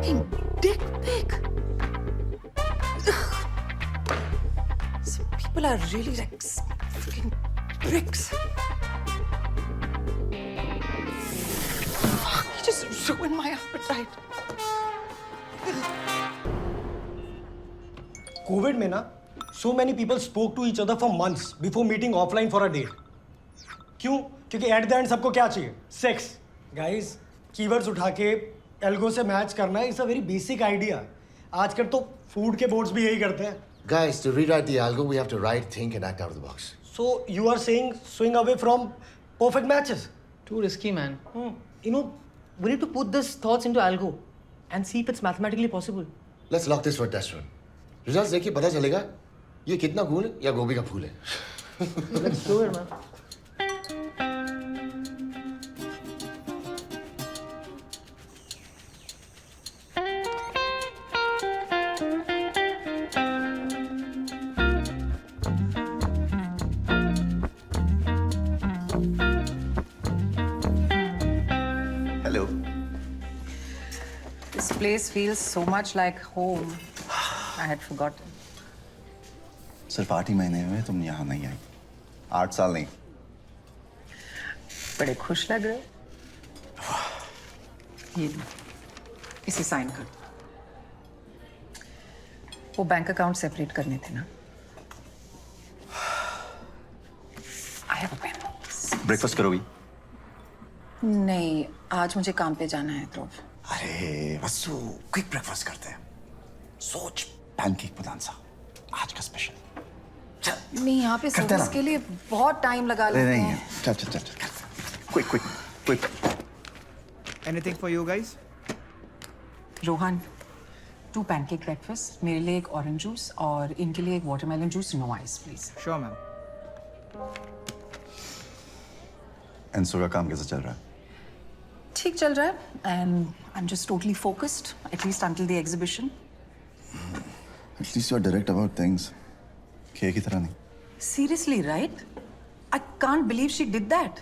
fucking dick pic. Some people are really like fucking pricks. Fuck, he just ruined my appetite. Covid में ना so many people spoke to each other for months before meeting offline for a date. क्यों? क्योंकि at the end सबको क्या चाहिए? Sex. Guys, keywords उठा के algo से मैच करना is a very basic idea. आजकल तो फूड के बोर्ड्स भी यही करते हैं. Guys, to rewrite the algo, we have to write, think, and act out of the box. So you are saying swing away from perfect matches? Too risky, man. You know, we need to put these thoughts into algo and see if it's mathematically possible. Let's lock this for a test run. Results देखिए पता चलेगा ये कितना गूल है या गोभी का फूल है. Let's do it, man. Hello. This place feels so much like home. I had forgotten. सिर्फ 8 ही महीने हुए तुम यहाँ नहीं आई. 8 साल नहीं. बड़े खुश लग रहे हो. ये लो, इसे साइन कर. वो बैंक अकाउंट सेपरेट करने थे ना. I have a pen. Breakfast करोगी? नहीं, आज मुझे काम पे जाना है ध्रुव. अरे वसु, क्विक ब्रेकफास्ट करते हैं. सोच पैनकेक बनाना आज का स्पेशल. नहीं, यहाँ पे करते सर्विस ना. के लिए बहुत टाइम लगा लेते नहीं हैं. चल चल चल चल. Quick quick quick. Anything for you guys? Rohan, 2 pancake breakfast, मेरे लिए एक ऑरेंज जूस और इनके लिए एक watermelon juice, no ice please. Sure, ma'am. एंसो का काम कैसा चल रहा है? ठीक चल रहा है and I am just totally focused at least until the exhibition. At least you are direct about things. K की तरह नहीं. Seriously right? I can't believe she did that.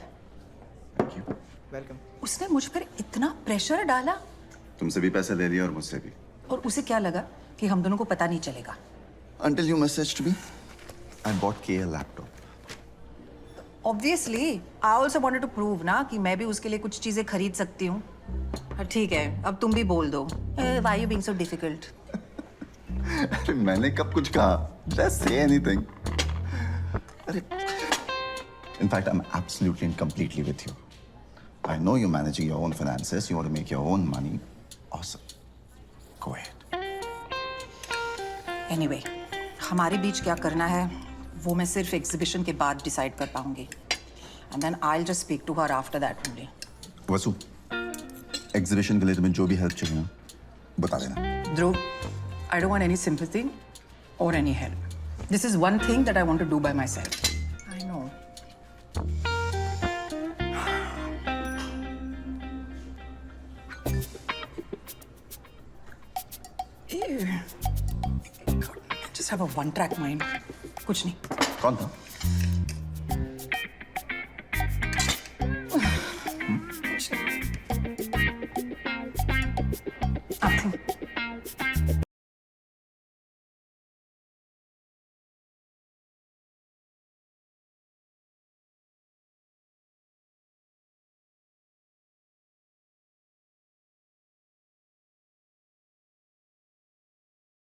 Welcome. उसने मुझ पर इतना प्रेशर डाला. तुमसे भी पैसे ले लिए और मुझसे भी. और उसे क्या लगा कि हम दोनों को पता नहीं चलेगा. Until you messaged me, I bought K a laptop. Obviously I also wanted to prove ना कि मैं भी उसके लिए कुछ चीजें खरीद सकती हूँ. ठीक है, अब तुम भी बोल दो. Why you being so difficult? अरे मैंने कब कुछ कहा? Just say anything. अरे, in fact, I'm absolutely and completely with you. I know you're managing your own finances. You want to make your own money. Awesome. Go ahead. Anyway, हमारे बीच क्या करना है वो मैं सिर्फ एग्जीबिशन के बाद डिसाइड कर पाऊंगी. And then I will just speak to her after that only. Vasu, exhibition के लिए तुम्हें जो भी हेल्प चाहिए ना, बता देना. ध्रुव, I don't want any sympathy or any help. This is one thing that I want to do by myself. I know. Ew. God, I just have a one-track mind. कुछ नहीं. कौन था? कुछ नहीं. आप